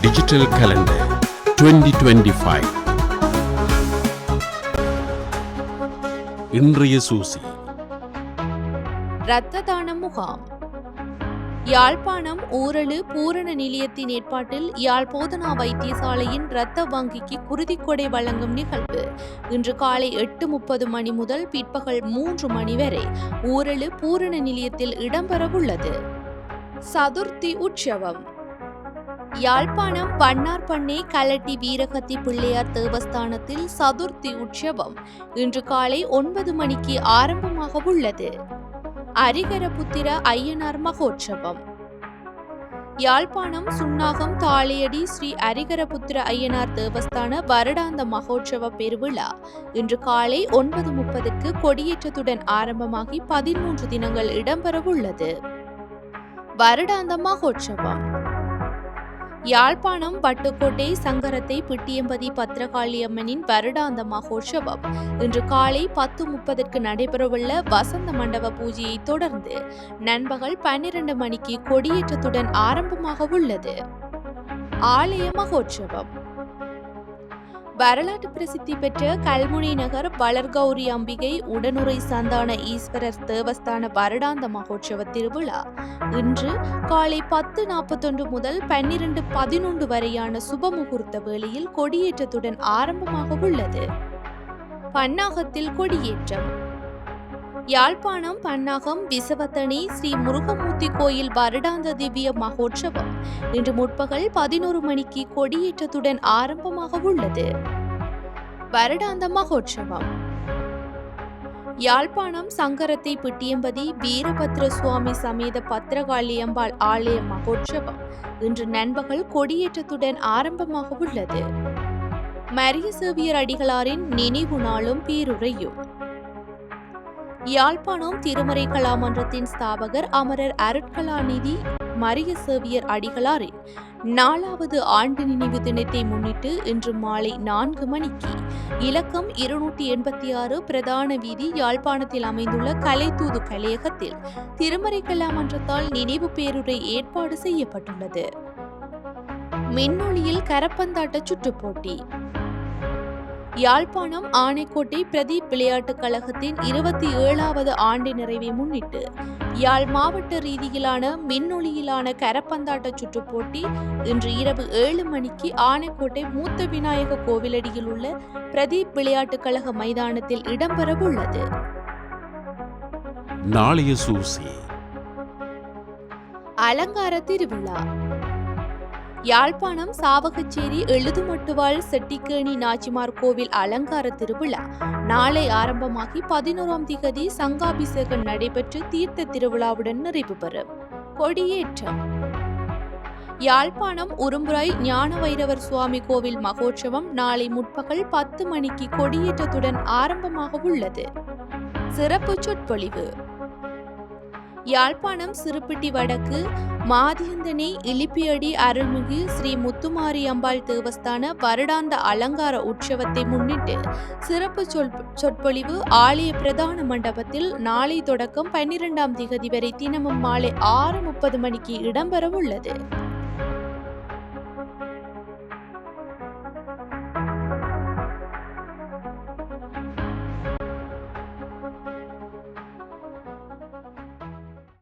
Digital calendar 2025. இன்றைய சூசி. இரத்த தானம் முகாம். யாழ்ப்பாணம் ஊரலு பூரண நிலையத்தின் ஏற்பாட்டில் யாழ் போதனா வைத்தியசாலையின் இரத்த வங்கிக்கு குருதிக்கொடை வழங்கும் நிகழ்வு இன்று காலை 8:30 மணி முதல் பிற்பகல் 3 மணி வரை ஊரலு பூரண நிலையத்தில் இடம்பெறவுள்ளது. சதுர்த்தி உற்சவம். யாழ்ப்பாணம் பன்னார்பண்ணை கலட்டி வீரகத்தி பிள்ளையார் தேவஸ்தானத்தில் சதுர்த்தி உற்சவம் இன்று காலை 9 மணிக்கு ஆரம்பமாக உள்ளது. அரிகரபுத்திர ஐயனார் மகோற்சவம். யாழ்ப்பாணம் சுன்னாகம் தாளையடி ஸ்ரீ அரிகரபுத்திர ஐயனார் தேவஸ்தான வருடாந்த மகோற்சவ பெருவிழா இன்று காலை 9:30க்கு கொடியேற்றத்துடன் ஆரம்பமாகி 13 தினங்கள் இடம்பெறவுள்ளது. வருடாந்த மகோற்சவம். யாழ்ப்பாணம் வட்டுக்கோட்டை சங்கரத்தை பிட்டியம்பதி பத்ரகாளியம்மனின் வருடாந்த மகோற்சவம் இன்று காலை 10:30க்கு நடைபெறவுள்ள வசந்த மண்டப பூஜையை தொடர்ந்து நண்பகல் 12 மணிக்கு கொடியேற்றத்துடன் ஆரம்பமாக உள்ளது. ஆலய மகோற்சவம். வரலாற்று பிரசித்தி பெற்ற கல்முனை நகர் வளர்கௌரி அம்பிகை உடனுறை சந்தான ஈஸ்வரர் தேவஸ்தான வருடாந்த மகோற்சவ திருவிழா இன்று காலை 10:41 முதல் 12:11 வரையான சுபமுகூர்த்த வேளையில் கொடியேற்றத்துடன் ஆரம்பமாக உள்ளது. பன்னாகத்தில் கொடியேற்றம். யாழ்ப்பாணம் பன்னாகம் விசவத்தனி ஸ்ரீ முருகமூர்த்தி கோயில் வருடாந்த திவ்ய மகோற்சவம் இன்று முற்பகல் 11 மணிக்கு கொடியேற்றத்துடன் ஆரம்பமாக உள்ளது. வருடாந்த மகோற்சவம். யாழ்ப்பாணம் சங்கரத்தை பிட்டியம்பதி வீரபத்ர சுவாமி சமேத பத்ரகாளியம்பாள் ஆலய மகோற்சவம் இன்று நண்பகல் கொடியேற்றத்துடன் ஆரம்பமாக உள்ளது. மரிய சேவியர் அடிகளாரின் நினைவு நாளும் பேருரையும். யாழ்ப்பாணம் திருமறை கலாமன்றத்தின் ஸ்தாபகர் அமரர் அருட்கலாநிதி மரிய சேவியர் அடிகளாரின் 4வது ஆண்டு நினைவு தினத்தை முன்னிட்டு இன்று மாலை 4 மணிக்கு இலக்கம் 286 பிரதான வீதி யாழ்ப்பாணத்தில் அமைந்துள்ள கலைத்தூது கலையகத்தில் திருமறை கலாமன்றத்தால் நினைவு பேருரை ஏற்பாடு செய்யப்பட்டுள்ளது. மின்னொளியில் கரப்பந்தாட்ட சுற்றுப்போட்டி. யாழ்ப்பாணம் ஆனைக்கோட்டை பிரதீப் விளையாட்டுக் கழகத்தின் 27வது ஆண்டு நிறைவை முன்னிட்டு யாழ் மாவட்ட ரீதியிலான மின்னொளியிலான கரப்பந்தாட்ட சுற்றுப்போட்டி இன்று இரவு 7 மணிக்கு ஆனைக்கோட்டை மூத்த விநாயக கோவிலடியில் உள்ள பிரதீப் விளையாட்டுக் கழக மைதானத்தில் இடம்பெறவுள்ளது. நாளைய சூசி. அலங்கார திருவிழா. யாழ்ப்பாணம் சாவகச்சேரி எழுதுமட்டுவாள் செட்டிக்கேணி நாச்சிமார் கோவில் அலங்கார திருவிழா நாளை ஆரம்பமாகி 11ஆம் திகதி சங்காபிஷேகம் நடைபெற்று தீர்த்த திருவிழாவுடன் நிறைவு பெறும். கொடியேற்றம். யாழ்ப்பாணம் உரும்புராய் ஞான வைரவர் சுவாமி கோவில் மகோற்சவம் நாளை முற்பகல் 10 மணிக்கு கொடியேற்றத்துடன் ஆரம்பமாக உள்ளது. சிறப்பு சொற்பொழிவு. யாழ்ப்பாணம் சிறுப்பிட்டி வடக்கு மாதியந்தனை இலிப்பியடி அருள்மிகு ஸ்ரீ முத்துமாரி அம்பாள் தேவஸ்தான வருடாந்த அலங்கார உற்சவத்தை முன்னிட்டு சிறப்பு சொற்பொழிவு ஆலய பிரதான மண்டபத்தில் நாளை தொடக்கம் 12ஆம் திகதி வரை தினமும் மாலை 6:30 மணிக்கு இடம்பெறவுள்ளது.